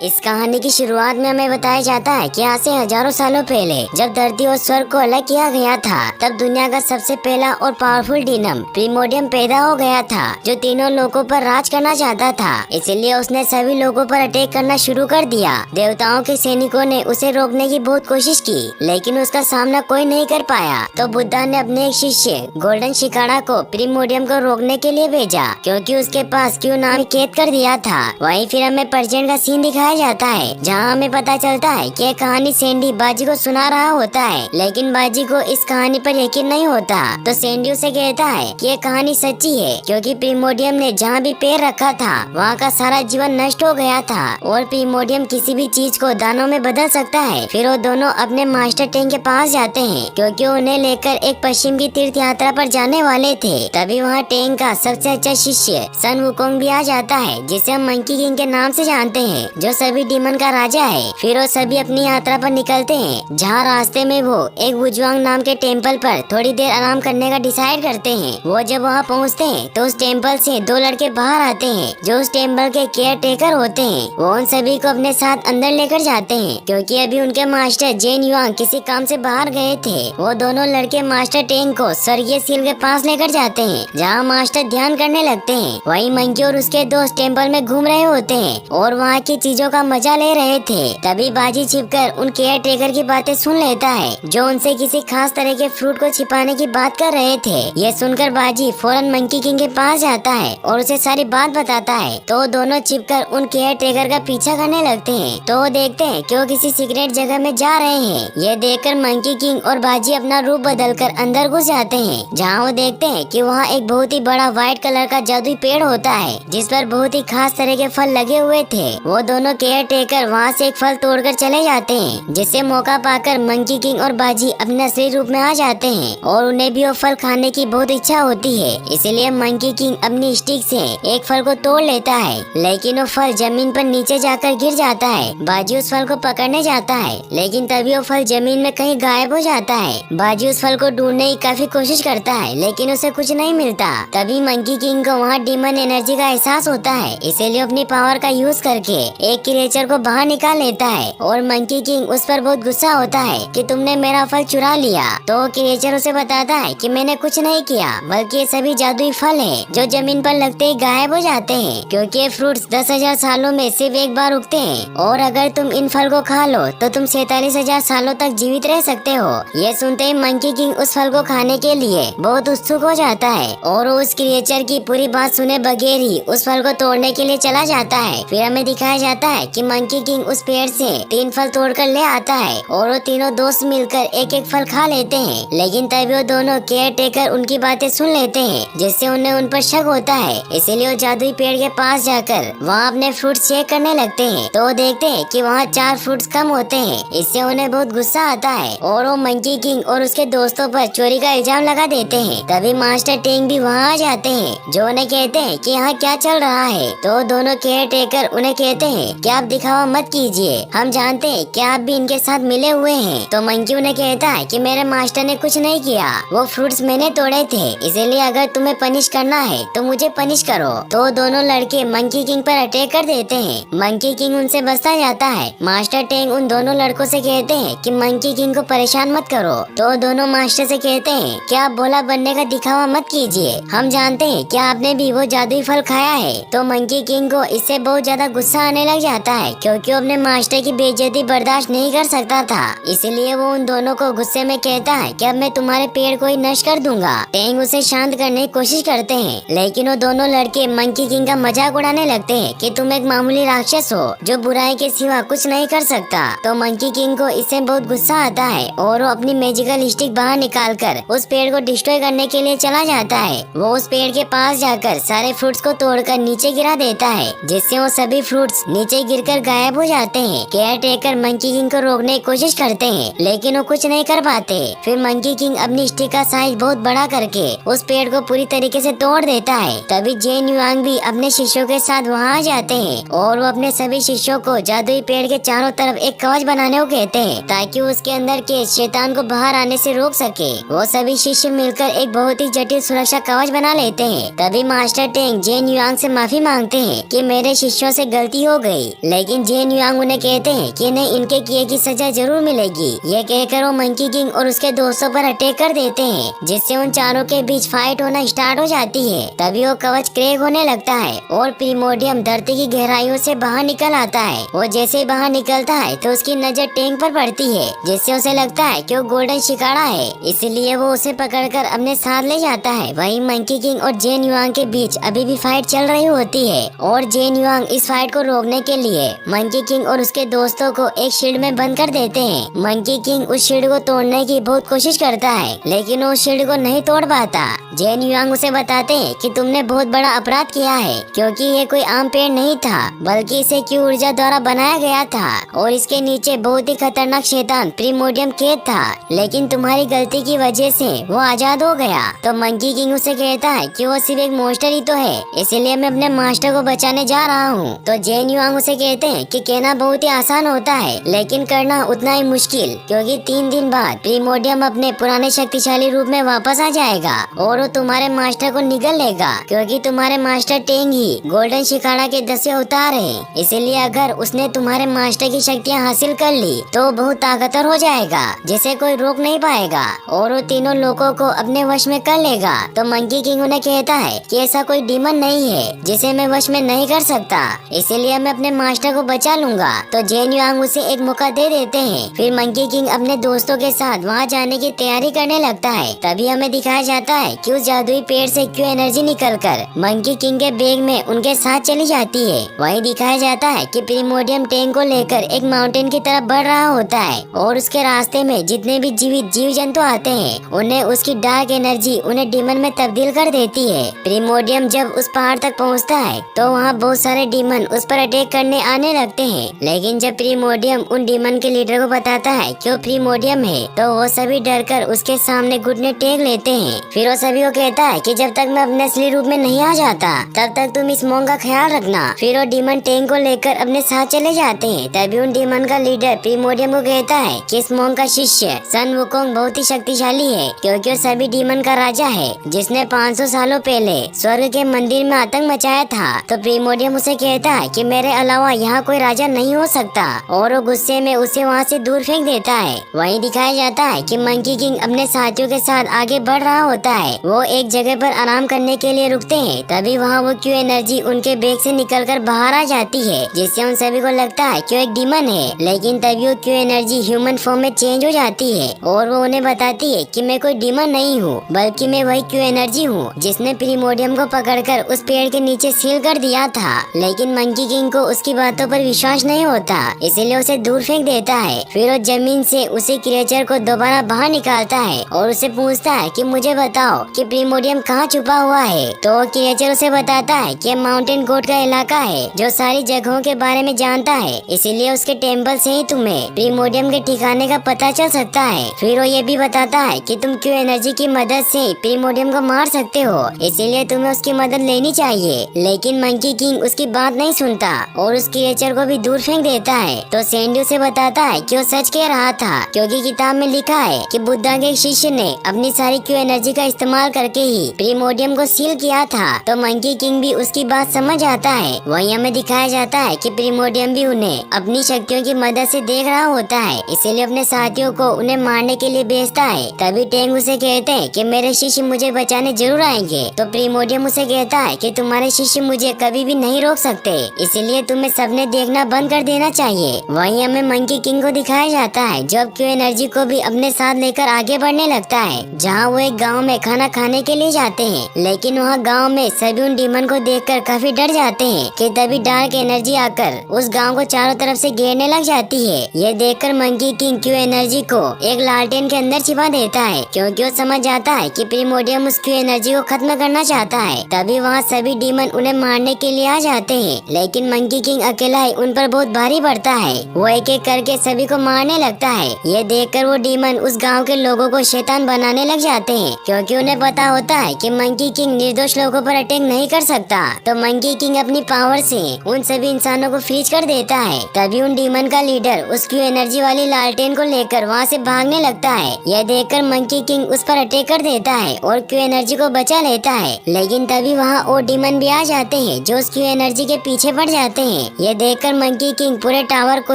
इस कहानी की शुरुआत में हमें बताया जाता है कि आज से हजारों सालों पहले जब धरती और स्वर्ग को अलग किया गया था, तब दुनिया का सबसे पहला और पावरफुल डीमन प्रीमोडियम पैदा हो गया था, जो तीनों लोगों पर राज करना चाहता था। इसीलिए उसने सभी लोगों पर अटैक करना शुरू कर दिया। देवताओं के सैनिकों ने उसे रोकने की बहुत कोशिश की, लेकिन उसका सामना कोई नहीं कर पाया। तो बुद्धा ने अपने एक शिष्य गोल्डन शिकारा को प्रीमोडियम को रोकने के लिए भेजा, क्योंकि उसके पास क्यों नाम कैद कर दिया था। वहीं फिर हमें प्रेजेंट का सीन दिखाया जाता है, जहां हमें पता चलता है कि यह कहानी सैंडी बाजी को सुना रहा होता है, लेकिन बाजी को इस कहानी पर यकीन नहीं होता। तो सैंडी उसे कहता है कि यह कहानी सच्ची है, क्योंकि प्रीमोडियम ने जहां भी पैर रखा था वहां का सारा जीवन नष्ट हो गया था, और प्रीमोडियम किसी भी चीज को दानों में बदल सकता है। फिर वो दोनों अपने मास्टर टैंक के पास जाते हैं, क्योंकि उन्हें लेकर एक पश्चिम की तीर्थ यात्रा पर जाने वाले थे। तभी वहाँ टैंक का सबसे अच्छा शिष्य सन वुकोंग भी आ जाता है, जिसे हम मंकी किंग के नाम से जानते हैं, जो सभी डीमन का राजा है। फिर वो सभी अपनी यात्रा पर निकलते हैं, जहाँ रास्ते में वो एक वुजुआंग नाम के टेम्पल पर थोड़ी देर आराम करने का डिसाइड करते हैं। वो जब वहाँ पहुँचते हैं तो उस टेम्पल से दो लड़के बाहर आते हैं, जो उस टेम्पल के केयर टेकर होते हैं। वो उन सभी को अपने साथ अंदर लेकर जाते हैं, क्योंकि अभी उनके मास्टर जेन युआंग किसी काम से बाहर गए थे। वो दोनों लड़के मास्टर टेंग को स्वर्गीय सील के पास लेकर जाते हैं, जहाँ मास्टर ध्यान करने लगते हैं। वहीं मंकी और उसके दोस्त टेम्पल में घूम रहे होते हैं और वहाँ की चीजों का मजा ले रहे थे। तभी बाजी छिपकर उन केयर टेकर की बातें सुन लेता है, जो उनसे किसी खास तरह के फ्रूट को छिपाने की बात कर रहे थे। ये सुनकर बाजी फौरन मंकी किंग के पास जाता है और उसे सारी बात बताता है। तो दोनों छिपकर उन केयर टेकर का पीछा करने लगते हैं। तो वो देखते हैं कि वो किसी सीक्रेट जगह में जा रहे हैं। ये देखकर मंकी किंग और बाजी अपना रूप बदलकर अंदर घुस जाते हैं, जहाँ वो देखते हैं कि वहाँ एक बहुत ही बड़ा व्हाइट कलर का जादुई पेड़ होता है, जिस पर बहुत ही खास तरह के फल लगे हुए थे। वो दोनों केयर टेकर वहाँ से एक फल तोड़कर चले जाते हैं, जिससे मौका पाकर मंकी किंग और बाजी अपने असली रूप में आ जाते हैं, और उन्हें भी वो फल खाने की बहुत इच्छा होती है। इसलिए मंकी किंग अपनी स्टिक से एक फल को तोड़ लेता है, लेकिन वो फल जमीन पर नीचे जाकर गिर जाता है। बाजी उस फल को पकड़ने जाता है, लेकिन तभी वो फल जमीन में कहीं गायब हो जाता है। बाजी उस फल को ढूंढने की काफी कोशिश करता है, लेकिन उसे कुछ नहीं मिलता। तभी मंकी किंग को वहाँ डीमन एनर्जी का एहसास होता है, इसीलिए अपनी पावर का यूज करके एक क्रिएचर को बाहर निकाल लेता है। और मंकी किंग उस पर बहुत गुस्सा होता है कि तुमने मेरा फल चुरा लिया। तो क्रिएचर उसे बताता है कि मैंने कुछ नहीं किया, बल्कि ये सभी जादुई फल है, जो जमीन पर लगते ही गायब हो जाते हैं, क्योंकि ये फ्रूट्स 10,000 सालों में सिर्फ एक बार उगते हैं, और अगर तुम इन फल को खा लो तो तुम 47,000 सालों तक जीवित रह सकते हो। ये सुनते ही मंकी किंग उस फल को खाने के लिए बहुत उत्सुक हो जाता है, और उस क्रिएचर की पूरी बात सुने बगैर ही उस फल को तोड़ने के लिए चला जाता है। फिर हमें दिखाया जाता है कि मंकी किंग उस पेड़ से 3 फल तोड़कर ले आता है, और वो तीनों दोस्त मिलकर एक एक फल खा लेते हैं। लेकिन तभी वो दोनों केयर टेकर उनकी बातें सुन लेते हैं, जिससे उन्हें उन पर शक होता है। इसीलिए वो जादुई पेड़ के पास जाकर वहाँ अपने फ्रूट्स चेक करने लगते हैं। तो वो देखते हैं कि वहाँ 4 फ्रूट्स कम होते हैं। इससे उन्हें बहुत गुस्सा आता है, और वो मंकी किंग और उसके दोस्तों पर चोरी का इल्जाम लगा देते हैं। तभी मास्टर टेंग भी वहाँ आ जाते हैं, जो उन्हें कहते हैं कि यहाँ क्या चल रहा है। तो दोनों केयर टेकर उन्हें कहते हैं कि आप दिखावा मत कीजिए, हम जानते हैं कि आप भी इनके साथ मिले हुए हैं। तो मंकी उन्हें कहता है कि मेरे मास्टर ने कुछ नहीं किया, वो फ्रूट्स मैंने तोड़े थे, इसीलिए अगर तुम्हें पनिश करना है तो मुझे पनिश करो। तो दोनों लड़के मंकी किंग पर अटैक कर देते हैं। मंकी किंग उनसे बचता जाता है। मास्टर टेंग उन दोनों लड़कों से कहते हैं कि मंकी किंग को परेशान मत करो। तो दोनों मास्टर से कहते हैं कि आप भोला बनने का दिखावा मत कीजिए, हम जानते हैं कि आपने भी वो जादुई फल खाया है। तो मंकी किंग को इससे बहुत ज्यादा गुस्सा आने लग जाता है, क्योंकि वो अपने मास्टर की बेइज्जती बर्दाश्त नहीं कर सकता था। इसलिए वो उन दोनों को गुस्से में कहता है कि अब मैं तुम्हारे पेड़ को ही नष्ट कर दूंगा। टेंग उसे शांत करने की कोशिश करते हैं, लेकिन वो दोनों लड़के मंकी किंग का मजाक उड़ाने लगते हैं कि तुम एक मामूली राक्षस हो, जो बुराई के सिवा कुछ नहीं कर सकता। तो मंकी किंग को इससे बहुत गुस्सा आता है, और वो अपनी मैजिकल स्टिक बाहर निकालकर उस पेड़ को डिस्ट्रॉय करने के लिए चला जाता है। वो उस पेड़ के पास जाकर सारे फ्रूट्स को तोड़कर नीचे गिरा देता है, जिससे वो सभी फ्रूट्स नीचे गिरकर गायब हो जाते हैं। केयर टेकर मंकी किंग को रोकने की कोशिश करते हैं, लेकिन वो कुछ नहीं कर पाते। फिर मंकी किंग अपनी स्टिक का साइज बहुत बड़ा करके उस पेड़ को पूरी तरीके से तोड़ देता है। तभी जेन युआंग भी अपने शिष्यों के साथ वहाँ आ जाते हैं, और वो अपने सभी शिष्यों को जादुई पेड़ के चारों तरफ एक कवच बनाने को कहते हैं, ताकि उसके अंदर के शैतान को बाहर आने से रोक सके। वो सभी शिष्य मिलकर एक बहुत ही जटिल सुरक्षा कवच बना लेते हैं। तभी मास्टर टेंग जेन युआंग से माफी मांगते हैं कि मेरे शिष्यों से गलती हो गई, लेकिन जेन युआंग उन्हें कहते हैं कि इन्हें इनके किए की सजा जरूर मिलेगी। ये कहकर वो मंकी किंग और उसके दोस्तों पर अटैक कर देते हैं, जिससे उन चारों के बीच फाइट होना स्टार्ट हो जाती है। तभी वो कवच क्रैक होने लगता है और प्रीमोडियम धरती की गहराइयों से बाहर निकल आता है। वो जैसे ही बाहर निकलता है तो उसकी नजर टैंक पर पड़ती है, जिससे उसे लगता है कि वो गोल्डन शिकारा है, इसलिए वो उसे पकड़कर अपने साथ ले जाता है। वहीं मंकी किंग और जेन युआंग के बीच अभी भी फाइट चल रही होती है और जेन युआंग इस फाइट को रोकने के लिए मंकी किंग और उसके दोस्तों को एक शील्ड में बंद कर देते हैं। मंकी किंग उस शील्ड को तोड़ने की बहुत कोशिश करता है, लेकिन वो शील्ड को नहीं तोड़ पाता। जेन युआंग उसे बताते हैं कि तुमने बहुत बड़ा अपराध किया है, क्योंकि ये कोई आम पेड़ नहीं था, बल्कि इसे क्यू ऊर्जा द्वारा बनाया गया था और इसके नीचे बहुत ही खतरनाक शैतान प्रीमोडियम कैद था। लेकिन तुम्हारी गलती की वजह से वो आजाद हो गया। तो मंकी किंग उसे कहता है कि वो सिर्फ एक मॉन्स्टर ही तो है, इसलिए मैं अपने मास्टर को बचाने जा रहा हूँ। तो जेन युआंग उसे कहते हैं कि कहना बहुत ही आसान होता है, लेकिन करना उतना ही मुश्किल, क्योंकि 3 दिन बाद प्रीमोडियम अपने पुराने शक्तिशाली रूप में वापस आ जाएगा और वो तुम्हारे मास्टर को निगल लेगा, क्योंकि तुम्हारे मास्टर टेंग ही गोल्डन शिकारा के 10वें अवतार है। इसलिए अगर उसने तुम्हारे मास्टर की शक्तियाँ हासिल कर ली तो बहुत ताकतवर हो जाएगा, जिसे कोई रोक नहीं पाएगा और वो तीनों लोगों को अपने वश में कर लेगा। तो मंकी किंग उन्हें कहता है कि ऐसा कोई डीमन नहीं है जिसे मैं वश में नहीं कर सकता, इसीलिए मैं अपने मास्टर को बचा लूंगा। तो जेन युआंग उसे एक मौका दे देते हैं। फिर मंकी किंग अपने दोस्तों के साथ वहाँ जाने की तैयारी करने लगता है। तभी हमें दिखाया जाता है कि उस जादुई पेड़ से क्यू एनर्जी निकलकर मंकी किंग के बैग में उनके साथ चली जाती है। वहीं दिखाया जाता है कि प्रीमोडियम टैंक को लेकर एक माउंटेन की तरफ बढ़ रहा होता है और उसके रास्ते में जितने भी जीवित जीव जंतु आते हैं उन्हें उसकी डार्क एनर्जी उन्हें डीमन में तब्दील कर देती है। प्रीमोडियम जब उस पहाड़ तक पहुंचता है तो वहां बहुत सारे डीमन उस पर अटैक करने आने लगते हैं, लेकिन जब प्रीमोडियम उन डीमन के लीडर को बताता है कि वो प्रीमोडियम है तो वो सभी डरकर उसके सामने घुटने टेक लेते हैं। फिर वो सभी को कहता है कि जब तक मैं अपने असली रूप में नहीं आ जाता तब तक तुम इस मोंग का ख्याल रखना। फिर वो डीमन टैंक को लेकर अपने साथ चले जाते हैं। तभी उन डीमन का लीडर प्रीमोडियम को कहता है कि इस मोंग का शिष्य सन वुकोंग बहुत ही शक्तिशाली है, क्योंकि वो सभी डीमन का राजा है जिसने 500 सालों पहले स्वर्ग के मंदिर में आतंक मचाया था। तो प्रीमोडियम उसे कहता है कि मेरे अलावा यहाँ कोई राजा नहीं हो सकता और वो गुस्से में उसे वहाँ से दूर फेंक देता है। वहीं दिखाया जाता है कि मंकी किंग अपने साथियों के साथ आगे बढ़ रहा होता है। वो एक जगह पर आराम करने के लिए रुकते हैं। तभी वहाँ वो क्यू एनर्जी उनके बैग से निकलकर बाहर आ जाती है, जिससे उन सभी को लगता है कि वो एक डीमन है। लेकिन तभी वो क्यू एनर्जी ह्यूमन फॉर्म में चेंज हो जाती है और वो उन्हें बताती है कि मैं कोई डीमन नहीं हूँ, बल्कि मैं वही क्यू एनर्जी हूँ जिसने प्रीमोडियम को पकड़कर उस पेड़ के नीचे सील कर दिया था। लेकिन मंकी किंग को उसकी बातों पर विश्वास नहीं होता, इसीलिए उसे दूर फेंक देता है। फिर वो जमीन से उसी क्रिएचर को दोबारा बाहर निकालता है और उसे पूछता है कि मुझे बताओ कि प्रीमोडियम कहाँ छुपा हुआ है। तो क्रिएचर उसे बताता है कि माउंटेन गोट का इलाका है जो सारी जगहों के बारे में जानता है, इसीलिए उसके टेम्पल से ही तुम्हें प्रीमोडियम के ठिकाने का पता चल सकता है। फिर वो ये भी बताता है कि तुम क्यू एनर्जी की मदद से प्रीमोडियम को मार सकते हो, इसीलिए तुम्हें उसकी मदद लेनी चाहिए। लेकिन मंकी किंग उसकी बात नहीं सुनता और उस क्रिएचर को भी दूर फेंक देता है। तो सैंडी उसे बताता है कि वो सच कह रहा था, क्योंकि किताब में लिखा है कि बुद्धा के शिष्य ने अपनी सारी क्यू एनर्जी का इस्तेमाल करके ही प्रीमोडियम को सील किया था। तो मंकी किंग भी उसकी बात समझ आता है। वहीं हमें दिखाया जाता है कि प्रीमोडियम भी उन्हें अपनी शक्तियों की मदद से देख रहा होता है, इसीलिए अपने साथियों को उन्हें मारने के लिए भेजता है। तभी टेंग उसे कहते हैं कि मेरे शिष्य मुझे बचाने जरूर आएंगे। तो प्रीमोडियम उसे कहता है कि तुम्हारे शिष्य मुझे कभी भी नहीं रोक सकते, इसीलिए तुम्हें सबने देखना बंद कर देना चाहिए। वहीं हमें मंकी किंग को दिखाया जाता है जब क्यू एनर्जी को भी अपने साथ लेकर आगे बढ़ने लगता है, जहाँ वो एक गाँव में खाना खाने के लिए जाते हैं। लेकिन वहाँ गाँव में सभी उन डीमन को देखकर काफी डर जाते हैं कि तभी डार्क एनर्जी आकर उस गांव को चारों तरफ से घेरने लग जाती है। ये देखकर मंकी किंग क्यू एनर्जी को एक लालटेन के अंदर छिपा देता है, क्योंकि वो समझ जाता है कि प्रीमोडियम उस क्यू एनर्जी को खत्म करना चाहता है। तभी वहाँ सभी डीमन उन्हें मारने के लिए आ जाते हैं, लेकिन मंकी किंग अकेला ही उन पर बहुत भारी पड़ता है। वो एक एक करके सभी को मारने लगता है। ये देखकर वो डीमन उस गाँव के लोगों को शैतान बनाने लग जाते हैं, क्योंकि उन्हें पता होता है कि मंकी किंग निर्दोष लोगों पर अटैक नहीं कर सकता। तो मंकी किंग अपनी पावर से उन सभी इंसानों को फ्रीज कर देता है। तभी उन डीमन का लीडर उस क्यू एनर्जी वाली लालटेन को लेकर वहाँ से भागने लगता है। यह देखकर मंकी किंग उस पर अटैक कर देता है और क्यू एनर्जी को बचा लेता है। लेकिन तभी वहाँ और डीमन भी आ जाते हैं जो उस क्यू एनर्जी के पीछे पड़ जाते हैं। हैं। ये देखकर मंकी किंग पूरे टावर को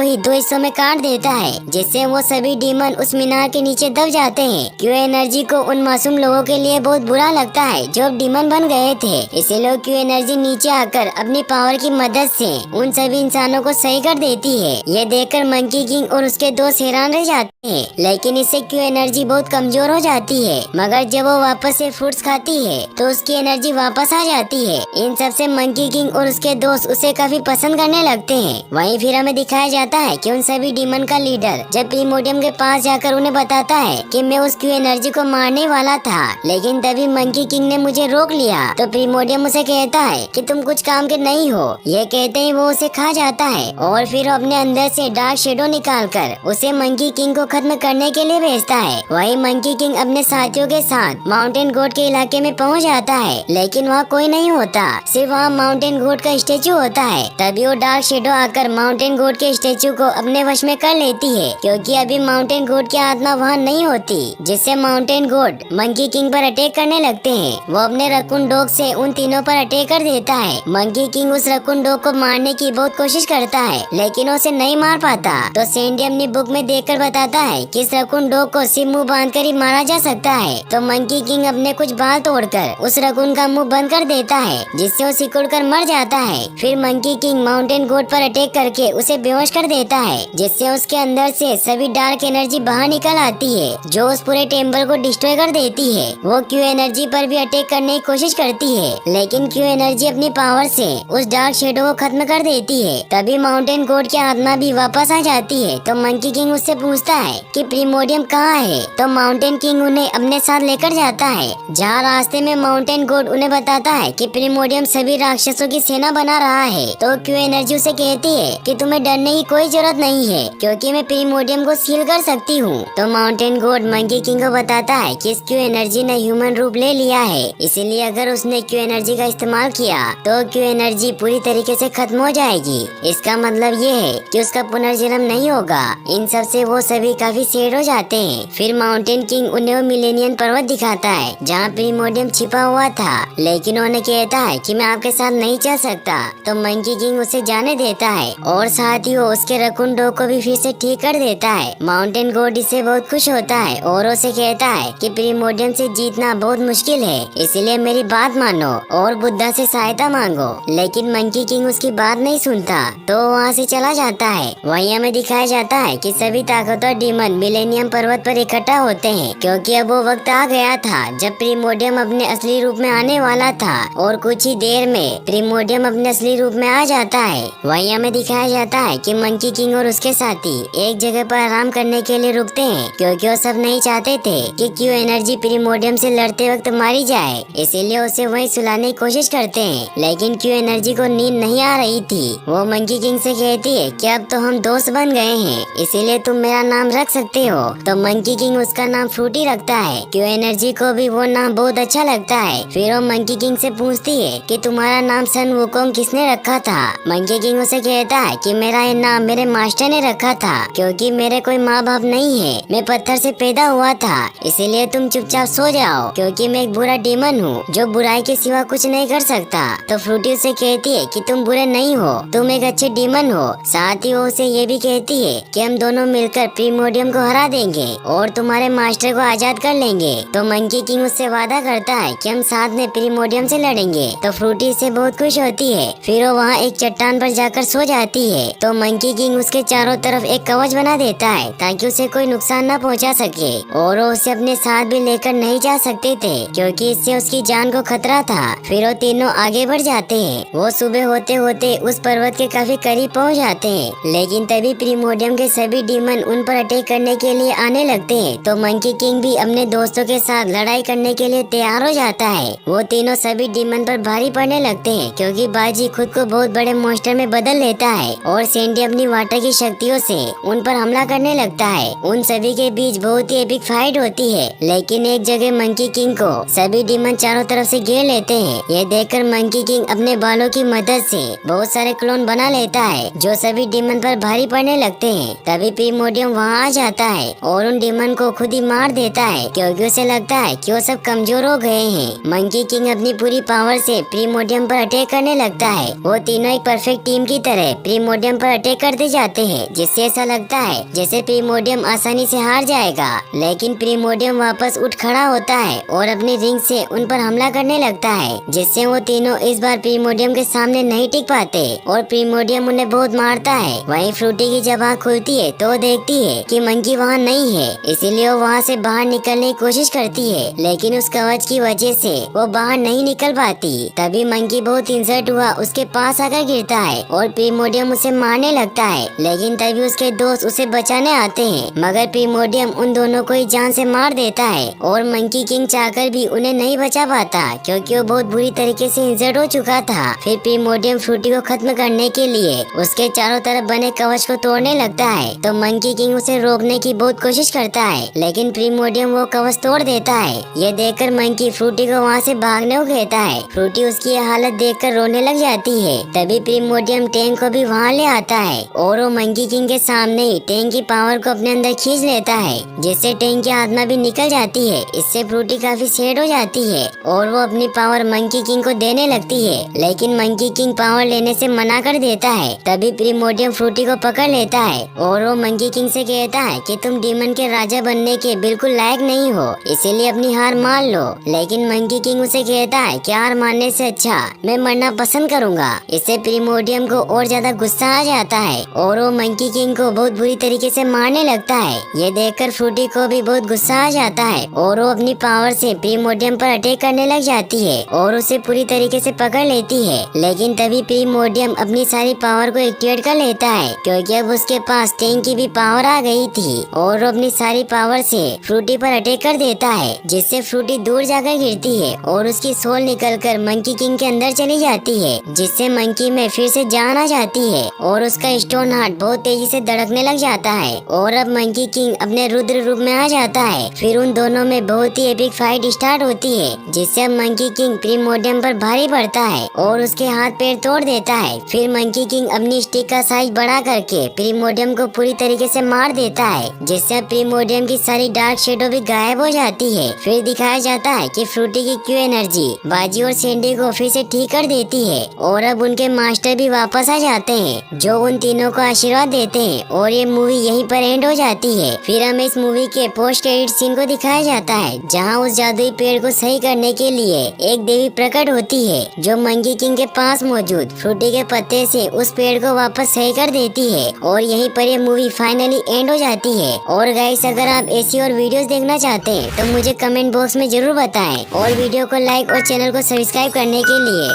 ही 2 हिस्सों में काट देता है, जिससे वो सभी डीमन उस मीनार के नीचे दब जाते हैं। क्यू एनर्जी को उन मासूम लोगों के लिए बहुत बुरा लगता है जो अब डीमन बन गए थे, इसीलिए क्यू एनर्जी नीचे आकर अपनी पावर की मदद से उन सभी इंसानों को सही कर देती है। ये देखकर मंकी किंग और उसके दोस्त हैरान रह जाते हैं, लेकिन इससे क्यू एनर्जी बहुत कमजोर हो जाती है। मगर जब वो वापस से फ्रूट्स खाती है तो उसकी एनर्जी वापस आ जाती है। इन सब से मंकी किंग और उसके दोस्त उसे काफी पसंद करने लगते हैं। वहीं फिर हमें दिखाया जाता है कि उन सभी डीमन का लीडर जब प्रीमोडियम के पास जाकर उन्हें बताता है कि मैं उस क्यू एनर्जी को मारने वाला था, लेकिन तभी मंकी किंग ने मुझे रोक लिया। तो प्रीमोडियम उसे कहता है कि तुम कुछ काम के नहीं हो। ये कहते ही वो उसे खा जाता है और फिर अपने अंदर से डार्क शेडो निकालकर उसे मंकी किंग को खत्म करने के लिए भेजता है। वहीं मंकी किंग अपने साथियों के साथ माउंटेन गोड के इलाके में पहुंच जाता है, लेकिन वहाँ कोई नहीं होता, सिर्फ वहाँ माउंटेन गोड का स्टेचू होता है। तभी वो डार्क शेडो आकर माउंटेन गोड के स्टेचू को अपने वश में कर लेती है, क्योंकि अभी माउंटेन गोड की आत्मा वहाँ नहीं होती, जिससे माउंटेन गोड मंकी किंग पर अटैक करने लगते हैं। वो अपने रकून डॉग से उन तीनों पर अटैक कर देता है। मंकी किंग उस रकून डॉग को मारने की बहुत कोशिश करता है, लेकिन उसे नहीं मार पाता। तो सैंडी अपनी बुक में देखकर बताता है कि इस रकून डॉग को सिर्फ मुंह बांधकर ही मारा जा सकता है। तो मंकी किंग अपने कुछ बाल तोड़कर उस रकून का मुंह बंद कर देता है, जिससे वो सिकुड़ कर मर जाता है। फिर मंकी किंग माउंटेन गोड पर अटैक करके उसे बेहोश कर देता है, जिससे उसके अंदर से सभी डार्क एनर्जी बाहर निकल आती है, जो उस पूरे टेम्पल को डिस्ट्रॉय कर देती है। वो क्यू एनर्जी पर भी अटैक करने की कोशिश करती है, लेकिन क्यू एनर्जी अपनी पावर से उस डार्क शेडो को खत्म कर देती है। तभी माउंटेन गोड की आत्मा भी वापस आ जाती है। तो मंकी किंग उससे पूछता है कि प्रीमोडियम कहाँ है। तो माउंटेन किंग उन्हें अपने साथ लेकर जाता है, जहाँ रास्ते में माउंटेन गोड उन्हें बताता है कि प्रीमोडियम सभी राक्षसों की सेना बना रहा है। तो क्यू एनर्जी उसे कहती है कि तुम्हें डरने की कोई जरूरत नहीं है, क्योंकि मैं प्रीमोडियम को सील कर सकती हूँ। तो माउंटेन गोड मंकी किंग को बताता है कि इस क्यू एनर्जी ने ह्यूमन रूप ले लिया है, इसीलिए अगर उसने क्यू एनर्जी का इस्तेमाल किया तो क्यू एनर्जी पूरी तरीके से खत्म हो जाएगी। इसका मतलब ये है कि उसका पुनर्जन्म नहीं होगा। इन सब से वो सभी काफी सैड हो जाते हैं। फिर माउंटेन किंग उन्हें वो मिलेनियन पर्वत दिखाता है, जहाँ प्रीमोडियम छिपा हुआ था, लेकिन उन्हें कहता है कि मैं आपके साथ नहीं चल सकता। तो मंकी किंग उसे जाने देता है और साथ ही वो उसके रकून डॉग को भी फिर से ठीक कर देता है। माउंटेन गोड इससे बहुत खुश होता है और उसे कहता है कि प्रीमोडियम से जीतना बहुत मुश्किल है, इसलिए मेरी बात मानो और बुद्धा से सहायता मांगो। लेकिन मंकी किंग उसकी बात नहीं सुनता, तो वहाँ से चला जाता है। वहीं हमें दिखाया जाता है कि सभी ताकतवर डीमन मिलेनियम पर्वत पर इकट्ठा होते हैं, क्योंकि अब वो वक्त आ गया था जब प्रीमोडियम अपने असली रूप में आने वाला था और कुछ ही देर में प्रीमोडियम अपने असली रूप में आ जाता है। वहीं हमें दिखाया जाता है कि मंकी किंग और उसके साथी एक जगह पर आराम करने के लिए रुकते हैं, क्योंकि वो सब नहीं चाहते थे कि क्यू एनर्जी प्रीमोडियम से लड़ते वक्त मारी जाए, इसीलिए उसे वहीं सुलाने की कोशिश करते हैं। लेकिन क्यू एनर्जी को नींद नहीं आ रही थी। वो मंकी किंग से कहती है कि अब तो हम दोस्त बन गए हैं, इसीलिए तुम मेरा नाम रख सकते हो। तो मंकी किंग उसका नाम फ्रूटी रखता है। क्यू एनर्जी को भी वो नाम बहुत अच्छा लगता है। फिर वो मंकी किंग से पूछती है कि तुम्हारा नाम सन वुकोंग किसने रखा था। मंकी किंग उसे कहता है कि मेरा ये नाम मेरे मास्टर ने रखा था, क्योंकि मेरे कोई माँ बाप नहीं है, मैं पत्थर से पैदा हुआ था, इसीलिए तुम चुपचाप सो जाओ, क्योंकि मैं एक बुरा डीमन हूँ जो बुराई के सिवा कुछ नहीं कर सकता। तो फ्रूटी उसे कहती है कि तुम बुरे नहीं हो, तुम एक अच्छे डीमन हो। साथ ही वो उसे ये भी कहती है कि हम दोनों मिलकर प्रीमोडियम को हरा देंगे और तुम्हारे मास्टर को आजाद कर लेंगे। तो मंकी किंग उससे वादा करता है कि हम साथ में प्रीमोडियम से लड़ेंगे। तो फ्रूटी इससे बहुत खुश होती है। फिर वो वहाँ एक चट्टान पर जाकर सो जाती है। तो मंकी किंग उसके चारों तरफ एक कवच बना देता है ताकि उसे कोई नुकसान न पहुँचा सके, और वो उसे अपने साथ भी लेकर नहीं जा सकते थे, क्योंकि इससे उसकी जान को खतरा था। फिर वो तीनों आगे बढ़ जाते हैं। वो सुबह होते होते उस पर्वत के काफी करीब पहुंच जाते हैं, लेकिन तभी प्रीमोडियम के सभी डीमन उन पर अटैक करने के लिए आने लगते हैं। तो मंकी किंग भी अपने दोस्तों के साथ लड़ाई करने के लिए तैयार हो जाता है। वो तीनों सभी डीमन पर भारी पड़ने लगते हैं, क्योंकि बाजी खुद को बहुत बड़े मॉन्स्टर में बदल लेता है और सैंडी अपनी वाटर की शक्तियों से उन पर हमला करने लगता है। उन सभी के बीच बहुत ही एपिक फाइट होती है, लेकिन एक जगह मंकी किंग को सभी डीमन चारों तरफ से घेर लेते हैं। ये देखकर मंकी किंग अपने बालों की मदद से बहुत सारे क्लोन बना लेता है, जो सभी डीमन पर भारी पड़ने लगते हैं। तभी प्रीमोडियम वहाँ आ जाता है और उन डीमन को खुद ही मार देता है, क्योंकि उसे लगता है कि वो सब कमजोर हो गए हैं। मंकी किंग अपनी पूरी पावर से प्रीमोडियम पर अटैक करने लगता है। वो तीनों एक परफेक्ट टीम की तरह प्रीमोडियम पर अटैक करते जाते हैं, जिससे ऐसा लगता है जैसे प्रीमोडियम आसानी से हार जाएगा। लेकिन प्रीमोडियम वापस उठ खड़ा होता है और अपनी रिंग से उन पर हमला करने लगता है, जिससे वो तीनों इस बार प्रीमोडियम के सामने नहीं टिक पाते और प्रीमोडियम उन्हें बहुत मारता है। वहीं फ्रूटी की जब आँख खुलती है तो वो देखती है कि मंकी वहाँ नहीं है, इसीलिए वो वहाँ से बाहर निकलने की कोशिश करती है, लेकिन उस कवच की वजह से वो बाहर नहीं निकल पाती। तभी मंकी बहुत इंसर्ट हुआ उसके पास आकर गिरता है और प्रीमोडियम उसे मारने लगता है, लेकिन तभी उसके दोस्त उसे बचाने आते हैं, मगर प्रीमोडियम उन दोनों को ही जान से मार देता है और मंकी किंग चाहकर भी उन्हें नहीं बचा पाता क्योंकि वो बहुत बुरी तरीके से इंजर्ड हो चुका था। फिर प्रीमोडियम फ्रूटी को खत्म करने के लिए उसके चारों तरफ बने कवच को तोड़ने लगता है, तो मंकी किंग उसे रोकने की बहुत कोशिश करता है, लेकिन प्रीमोडियम वो कवच तोड़ देता है। ये देखकर मंकी फ्रूटी को वहाँ से भागने को कहता है। फ्रूटी उसकी ये हालत देखकर रोने लग जाती है। तभी प्रीमोडियम टैंक को भी वहाँ ले आता है और वो मंकी किंग के सामने ही टैंक की पावर को अपने अंदर खींच लेता है, जिससे टैंक की आत्मा भी निकल जाती है। इससे फ्रूटी काफी सैड हो जाती है और वो अपनी पावर मंकी किंग को देने लगती है, लेकिन मंकी किंग पावर लेने से मना कर देता है। तभी प्रीमोडियम फ्रूटी को पकड़ लेता है और वो मंकी किंग से कहता है कि तुम डीमन के राजा बनने के बिल्कुल लायक नहीं हो, इसीलिए अपनी हार मान लो। लेकिन मंकी किंग उसे कहता है कि हार मानने से अच्छा मैं मरना पसंद करूंगा। इससे प्रीमोडियम को और ज्यादा गुस्सा आ जाता है और वो मंकी किंग को बहुत बुरी तरीके से मारने लगता है। ये देखकर फ्रूटी को भी बहुत गुस्सा आ जाता है और वो अपनी पावर से प्रीमोडियम पर अटैक करने लग जाती है और उसे पूरी तरीके से पकड़ लेती है। लेकिन तभी प्रीमोडियम अपनी सारी पावर को एक्टिवेट कर लेता है क्योंकि अब उसके पास टैंक की भी पावर आ गई थी और वो अपनी सारी पावर से फ्रूटी पर अटैक कर देता है, जिससे फ्रूटी दूर जाकर गिरती है और उसकी सोल निकलकर मंकी किंग के अंदर चली जाती है, जिससे मंकी में फिर से जान आ जाती है और उसका स्टोन हार्ट बहुत तेजी से धड़कने लग जाता है और अब मंकी किंग अपने रुद्र रूप में आ जाता है। फिर उन दोनों में बहुत ही एपिक फाइट स्टार्ट होती है, जिससे अब मंकी किंग प्रीमोडियम पर भारी पड़ता है और उसके हाथ पैर तोड़ देता है। फिर मंकी किंग अपनी स्टिक का साइज बढ़ा करके प्रीमोडियम को पूरी तरीके से मार देता है, जिससे प्रीमोडियम की सारी डार्क शेडो भी गायब हो जाती है। फिर दिखाया जाता है कि फ्रूटी की क्यू एनर्जी बाजी और सैंडी को फिर से ठीक कर देती है और अब उनके मास्टर भी वापस आ जाते हैं, जो उन तीनों को आशीर्वाद देते हैं और ये मूवी यहीं पर एंड हो जाती है। फिर हमें इस मूवी के पोस्ट क्रेडिट सीन को दिखाया जाता है, जहाँ उस जादुई पेड़ को सही करने के लिए एक देवी प्रकट होती है, जो मंकी किंग के पास मौजूद फ्रूटी के पत्ते से उस पेड़ को वापस सही कर देती है और यहीं पर ये मूवी फाइनली एंड हो जाती है। और गाइस, अगर आप ऐसी और वीडियोस देखना चाहते हैं तो मुझे कमेंट बॉक्स में जरूर बताएं और वीडियो को लाइक और चैनल को सब्सक्राइब करने के लिए